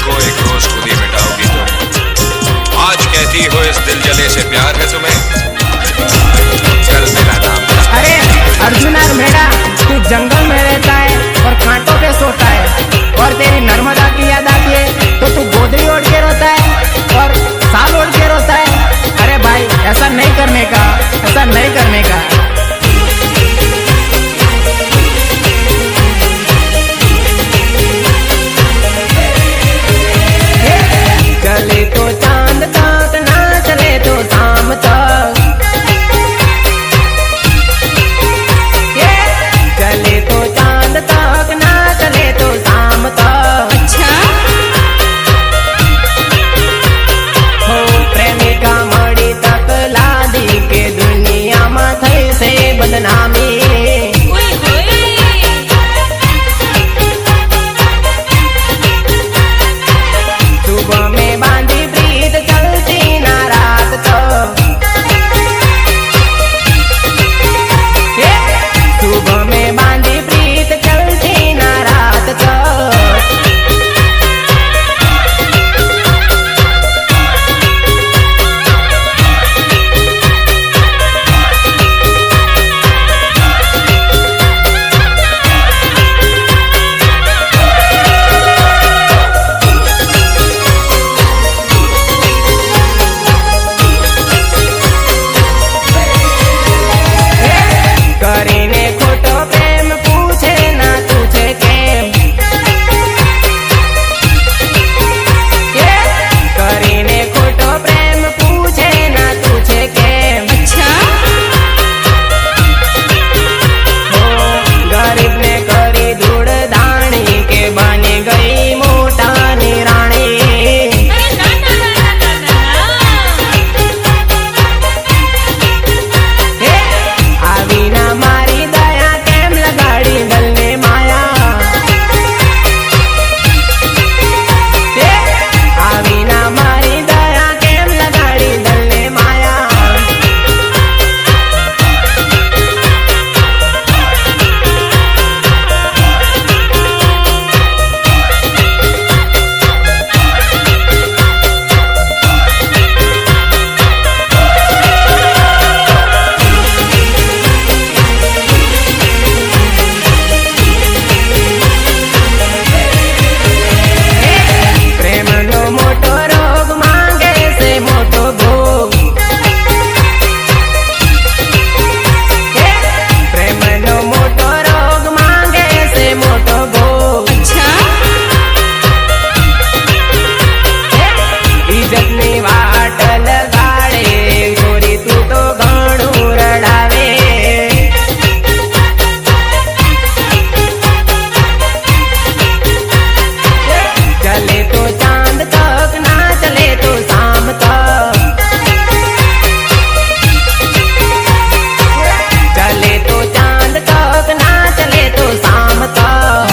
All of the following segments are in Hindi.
को एक रोज खुद ही मिटाओगी तुम। आज कहती हो इस दिल जले से प्यार है तुम्हें, चल मेरा नाम बता। अरे अर्जुन और मेरा, तू जंगल में रहता है और कांटों पे सोता है, और तेरी नर्मदा की याद आती है तो तू गोदरी ओढ़ के रोता है और साल ओढ़ के रोता है। अरे भाई ऐसा नहीं करने का, ऐसा नहीं करने का। चले तो चांद तक ना चले तो शाम तक, चले तो चांद तक ना चले तो शाम तक। अच्छा हो प्रेमिका मड़ी तक लादी के दुनिया में थई से बदनामी। सुबह में बांधी प्रीत चलती ना रात तक, सुबह में बांधी प्रीत चलती ना रात तक। કરીને ખોટો પ્રેમ પૂછે ના તુझे કેમ, કરીને ખોટો પ્રેમ પૂછે ના તુझे કેમ। अच्छा हो गरीब ने करी धूड़ दाणी के बनी गई मोटा निराणी। આવી ના મારી દયા કેમ લગાડી ગલને માયા, આવી ના મારી દયા કેમ લગાડી ગલને માયા। પ્રેમનો મોટો રોગ માંગે છે મોટો ભોગ, પ્રેમનો મોટો રોગ માંગે છે મોટો ભોગ। अच्छा ઇજ્જતની વાટ લગાડે ગોરી તું તો ઘણું રડાવે। चले तो चांद तक ना चले तो शाम तक, चले तो चांद तक ना चले तो शाम तक।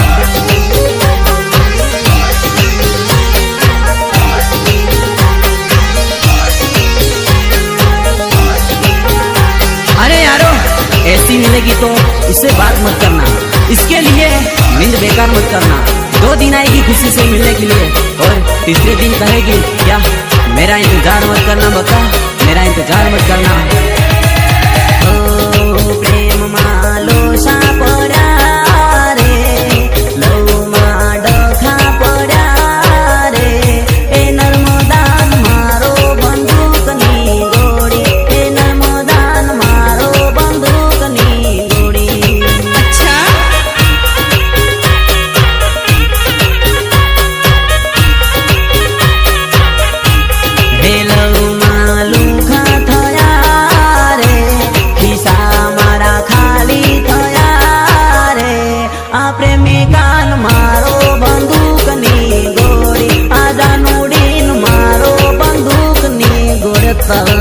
अरे यारो, ऐसी मिलेगी तो उससे बात मत करना, इसके लिए नींद बेकार मत करना। 2 दिन आएगी खुशी से मिलने के लिए और तीसरे दिन कहेगी क्या मेरा इंतजार मत करना, बता मेरा इंतजार मत करना। ओ प्रेम मालो सा पड़ा रे, लव मा डखा पड़ा रे, ए नर्मदान मारो बंदूकनी गोड़ी, ए नर्मदान मारो बंदूकनी गोड़ी। अच्छा हे लव मालू खा थया रे, खिसा मारा खाली थया रे, आ प्रेमिकान मारो बंदूकनी गोड़ी, आ जानुडीन मारो बंदूकनी गोड़ तल